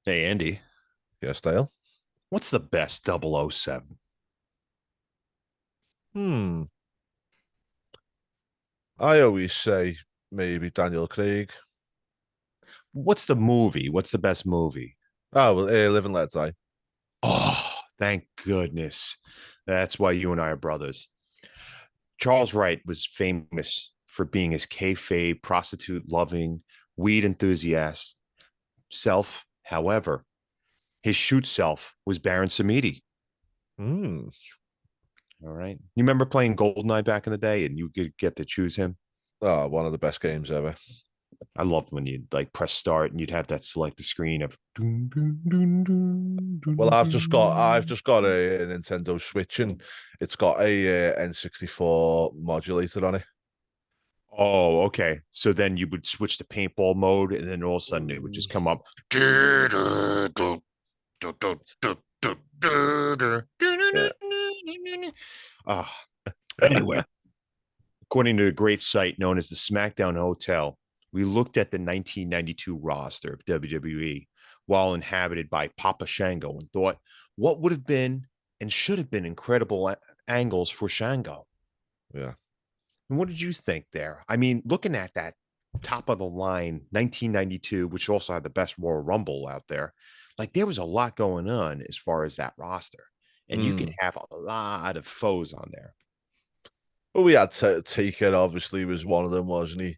Hey, Andy, Yes, Dale. what's the best 007? Hmm. I always say maybe Daniel Craig. What's the movie? What's the best movie? Oh, well, Live and Let Die. Oh, thank goodness. That's why you and I are brothers. Charles Wright was famous for being his kayfabe, prostitute loving, weed enthusiast self. However, his shoot self was Baron Samedi. Hmm. All right. You remember playing Goldeneye back in the day and you could get to choose him? Oh, one of the best games ever. I loved when you'd like press start and you'd have that select the screen of dun, dun, dun, dun, Well, dun, I've just got dun. a Nintendo Switch and it's got a N64 modulator on it. Oh, okay. So then you would switch to paintball mode, and then all of a sudden it would Mm. just come up. Yeah. Ah, anyway, according to a great site known as the SmackDown Hotel, we looked at the 1992 roster of WWE while inhabited by Papa Shango and thought, what would have been and should have been incredible angles for Shango? Yeah. And what did you think there? I mean, looking at that top of the line 1992, which also had the best Royal Rumble out there, like there was a lot going on as far as that roster. And you could Mm. have a lot of foes on there. Well, we had Taker, obviously, was one of them, wasn't he?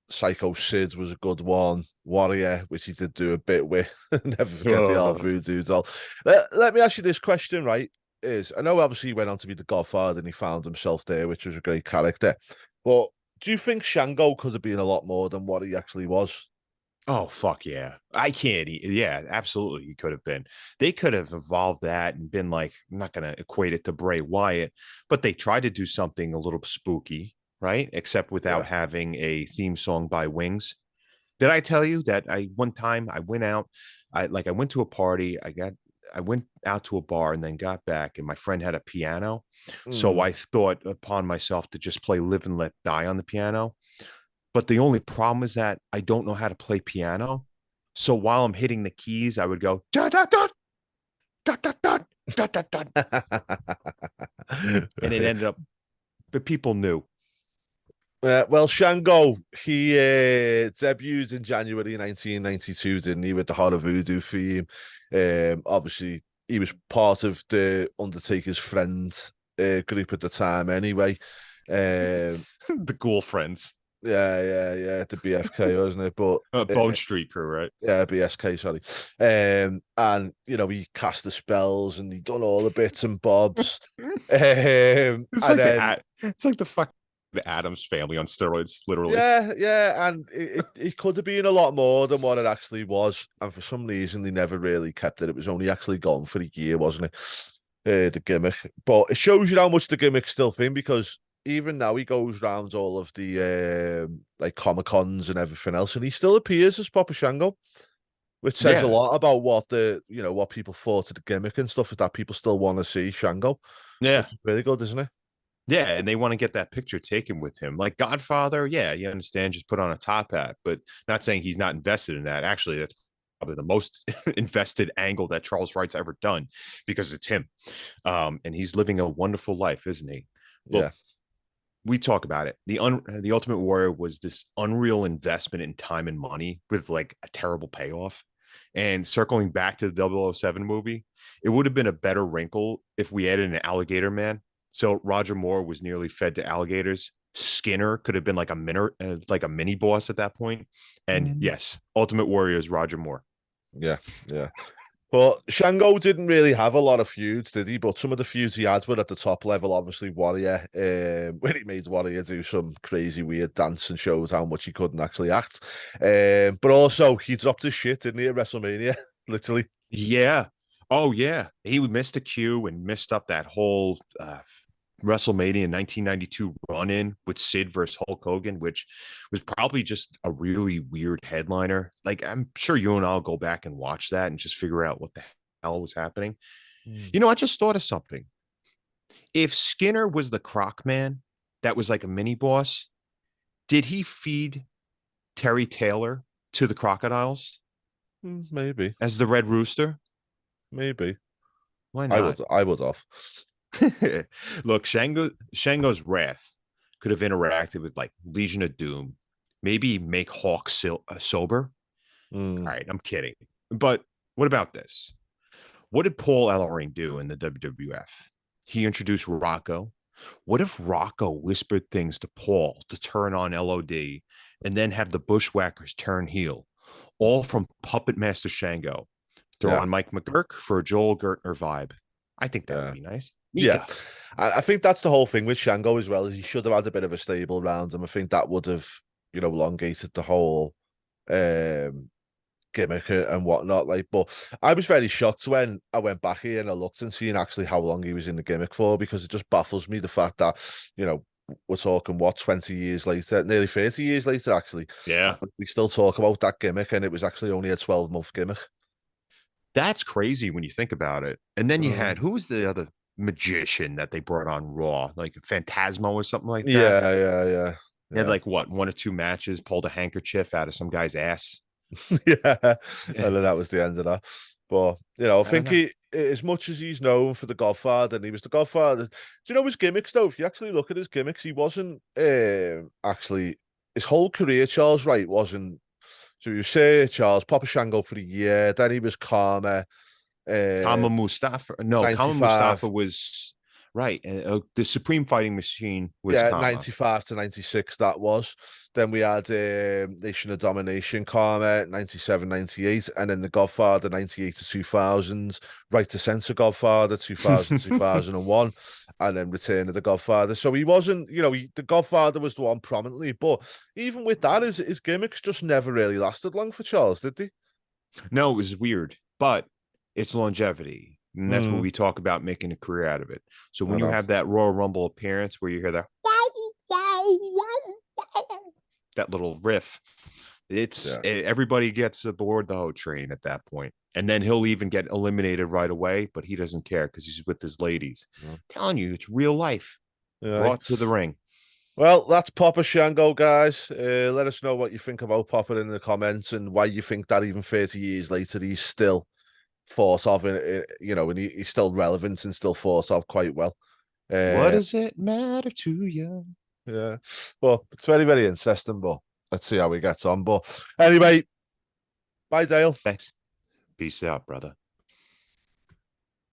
Psycho Sid was a good one. Warrior, which he did do a bit with. Never forget the old Oh, voodoo doll. Let me ask you this question, right? Is I know obviously he went on to be the Godfather and he found himself there, which was a great character. But do you think Shango could have been a lot more than what he actually was? oh, fuck yeah. I can't. Yeah, absolutely. He could have been. They could have evolved that and been like, I'm not going to equate it to Bray Wyatt, but they tried to do something a little spooky, right? Except without Yeah. having a theme song by Wings. Did I tell you that I one time I went out, I went to a party, I went out to a bar and then got back and my friend had a piano. So Mm. I thought upon myself to just play Live and Let Die on the piano. But the only problem is that I don't know how to play piano. So while I'm hitting the keys, I would go da da da da da da da da da, and it ended up. But people knew. Well, Shango, he debuted in January 1992, didn't he, with the Horror Voodoo theme. Obviously, he was part of the Undertaker's Friends group at the time anyway. Um, The Ghoul Friends, yeah, the BFK, wasn't it? But Bone Street Crew, right? yeah, BSK, sorry. And, he cast the spells and he done all the bits and bobs. It's And like then it's like the fuck the Adams family on steroids, literally. yeah, and it could have been a lot more than what it actually was. And for some reason, they never really kept it. It was only actually gone for a year, wasn't it? The gimmick. But it shows you how much the gimmick's still thin because even now he goes round all of the like Comic Cons and everything else, and he still appears as Papa Shango, which says a Yeah, lot about what people thought of the gimmick and stuff that people still want to see Shango, yeah, which is really good, isn't it? yeah, and they want to get that picture taken with him. Like Godfather, yeah, you understand, just put on a top hat, but not saying he's not invested in that. Actually, that's probably the most invested angle that Charles Wright's ever done because it's him. And he's living a wonderful life, isn't he? Yeah. Look, we talk about it. The Ultimate Warrior was this unreal investment in time and money with like a terrible payoff. And circling back to the 007 movie, it would have been a better wrinkle if we added an alligator man. So Roger Moore was nearly fed to alligators. Skinner could have been like a mini boss at that point. And Mm. yes, Ultimate Warrior is Roger Moore. Yeah, yeah. But Shango didn't really have a lot of feuds, did he? But some of the feuds he had were at the top level, obviously Warrior, when he made Warrior do some crazy weird dance and shows how much he couldn't actually act. But also he dropped his shit, didn't he, at WrestleMania? Literally. Yeah. Oh yeah. He missed a cue and missed up that whole WrestleMania 1992 run in with Sid versus Hulk Hogan, which was probably just a really weird headliner. Like, I'm sure you and I'll go back and watch that and just figure out what the hell was happening. Mm. You know, I just thought of something. If Skinner was the Croc Man, that was like a mini boss, did he feed Terry Taylor to the crocodiles? Maybe, as the Red Rooster? maybe. Why not? I would have. Look, Shango's wrath could have interacted with like Legion of Doom, maybe make Hawk sober. Mm, All right, I'm kidding. But what about this? What did Paul Ellering do in the WWF? He introduced Rocco. What if Rocco whispered things to Paul to turn on LOD and then have the Bushwhackers turn heel, all from Puppet Master Shango? Throw yeah, on Mike McGurk for a Joel Gertner vibe. I think that would yeah. be nice. Yeah, Mika. I think that's the whole thing with Shango as well. Is he should have had a bit of a stable around him. I think that would have, elongated the whole um, gimmick and whatnot. Like, but I was very shocked when I went back here and I looked and seen actually how long he was in the gimmick for, because it just baffles me the fact that you know we're talking what 20 years later, nearly 30 years later, actually, Yeah. we still talk about that gimmick, and it was actually only a 12-month gimmick. That's crazy when you think about it. And then you Mm. had who was the other magician that they brought on Raw? Like Phantasmo or something like that. Yeah, yeah, yeah, He had yeah. like what, one or two matches, pulled a handkerchief out of some guy's ass. Yeah, Eh, and then that was the end of that. But I I don't think know. he, as much as he's known for the Godfather, and he was the Godfather. Do you know his gimmicks though? If you actually look at his gimmicks, he wasn't actually his whole career. Charles Wright wasn't. So you say Charles Papa Shango for a year, then he was Karma, Kama um, Mustafa. No, Kama 95. Mustafa was right. And the Supreme Fighting Machine was Yeah, Kama. 95 to 96, that was. Then we had Nation of Domination, Karma, 97, 98, and then The Godfather, 98 to 2000, Right to Censor Godfather, 2000, 2001, and then Return of the Godfather. So he wasn't, the Godfather was the one prominently, but even with that, his gimmicks just never really lasted long for Charles, did they? No, it was weird, but it's longevity. And that's what Mm, we talk about, making a career out of it. So I when you know. have that Royal Rumble appearance where you hear that wow, wow, wow, wow, that little riff, Yeah. everybody gets aboard the whole train at that point. And then he'll even get eliminated right away, but he doesn't care because he's with his ladies. Yeah. Telling you, it's real life Yeah. brought to the ring. Well, that's Papa Shango, guys. Let us know what you think about Papa in the comments, and why you think that even 30 years later he's still thought of, and he's still relevant and still thought of quite well. What Uh, does it matter to you? yeah, but it's very, very interesting. But let's see how we get on. But anyway, bye, Dale. Thanks. Peace out, brother.